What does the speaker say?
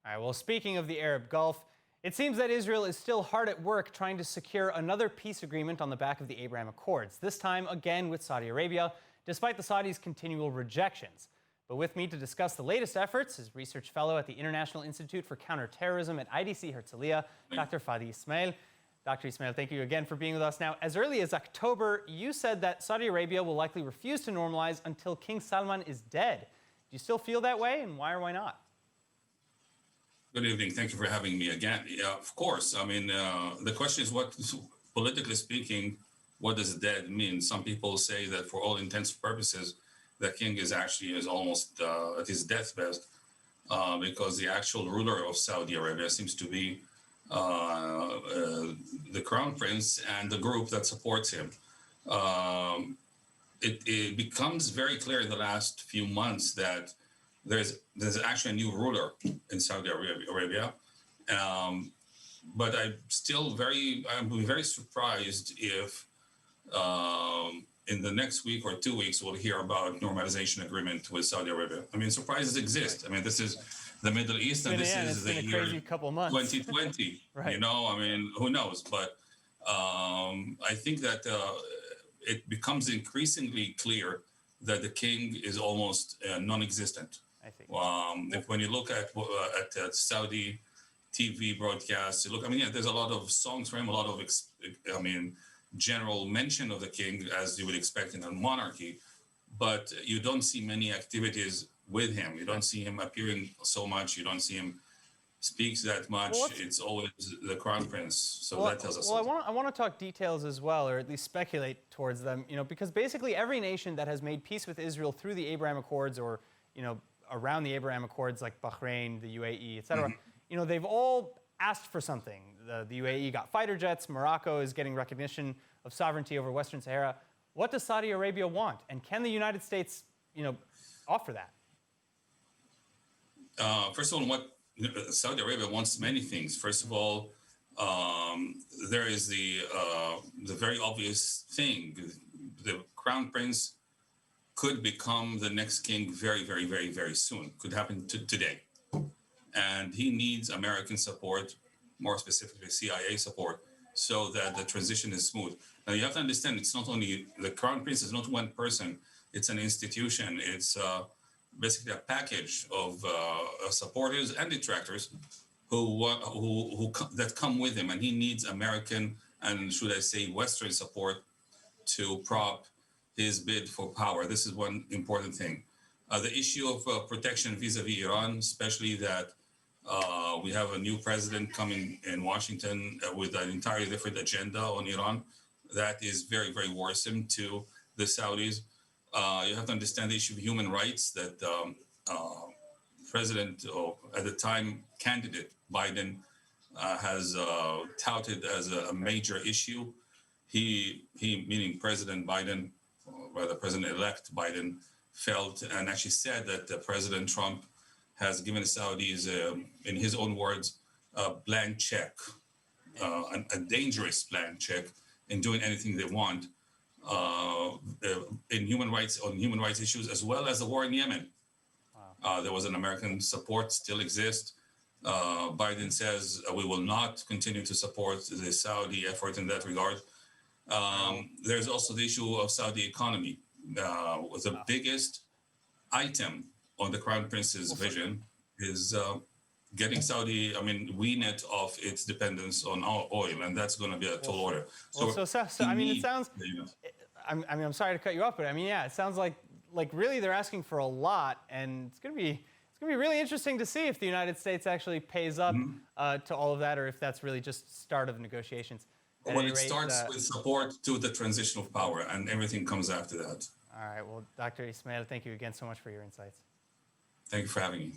All right, well, speaking of the Arab Gulf, it seems that Israel is still hard at work trying to secure another peace agreement on the back of the Abraham Accords, this time again with Saudi Arabia, despite the Saudis' continual rejections. But with me to discuss the latest efforts is research fellow at the International Institute for Counterterrorism at IDC Herzliya, Dr. Fadi Essmaeel. Dr. Essmaeel, thank you again for being with us. Now, as early as October, you said that Saudi Arabia will likely refuse to normalize until King Salman is dead. Do you still feel that way, and why or why not? Good evening. Thank you for having me again. Yeah, of course. I mean, the question is what, politically speaking, what does dead mean? Some people say that for all intents and purposes, the king is almost at his deathbed because the actual ruler of Saudi Arabia seems to be the crown prince and the group that supports him. It becomes very clear in the last few months that there's actually a new ruler in Saudi Arabia. But I'm very surprised if in the next week or 2 weeks we'll hear about normalization agreement with Saudi Arabia. I mean, surprises exist. I mean, this is the Middle East, and this is the year 2020. Right. You know, I mean, who knows? But I think that it becomes increasingly clear that the king is almost non-existent. I think. When you look at Saudi TV broadcasts, you look. I mean, yeah, there's a lot of songs for him, a lot of, general mention of the king, as you would expect in a monarchy, but you don't see many activities with him. You don't see him appearing so much. You don't see him speak that much. Well, it's always the crown prince. So that tells us something. I want to talk details as well, or at least speculate towards them. You know, because basically every nation that has made peace with Israel through the Abraham Accords, or around the Abraham Accords, like Bahrain, the UAE, etc. They've all asked for something. The UAE got fighter jets. Morocco is getting recognition of sovereignty over Western Sahara. What does Saudi Arabia want? And can the United States, offer that? First of all, Saudi Arabia wants many things. First of all, there is the very obvious thing. The crown prince could become the next king very, very, very, very soon. Could happen today. And he needs American support, more specifically CIA support, so that the transition is smooth. Now, you have to understand, it's not only, the crown prince is not one person, it's an institution. It's basically a package of supporters and detractors that come with him, and he needs American and, should I say, Western support to prop his bid for power. This is one important thing. The issue of protection vis-a-vis Iran, especially that we have a new president coming in Washington with an entirely different agenda on Iran. That is very, very worrisome to the Saudis. You have to understand the issue of human rights that President, or at the time candidate Biden, has touted as a major issue. He, meaning President Biden, or rather President-elect Biden, felt and actually said that President Trump has given the Saudis, in his own words, a blank check, a dangerous blank check in doing anything they want on human rights issues, as well as the war in Yemen. Wow. There was an American support, still exists. Biden says we will not continue to support the Saudi effort in that regard. There's also the issue of Saudi economy. The biggest item on the Crown Prince's vision is getting Saudi, wean it off its dependence on oil, and that's going to be a tall order. It sounds. I'm sorry to cut you off, but it sounds like really they're asking for a lot, and it's going to be really interesting to see if the United States actually pays up to all of that, or if that's really just start of negotiations. Well, it starts with support to the transition of power, and everything comes after that. All right. Well, Dr. Essmaeel, thank you again so much for your insights. Thank you for having me.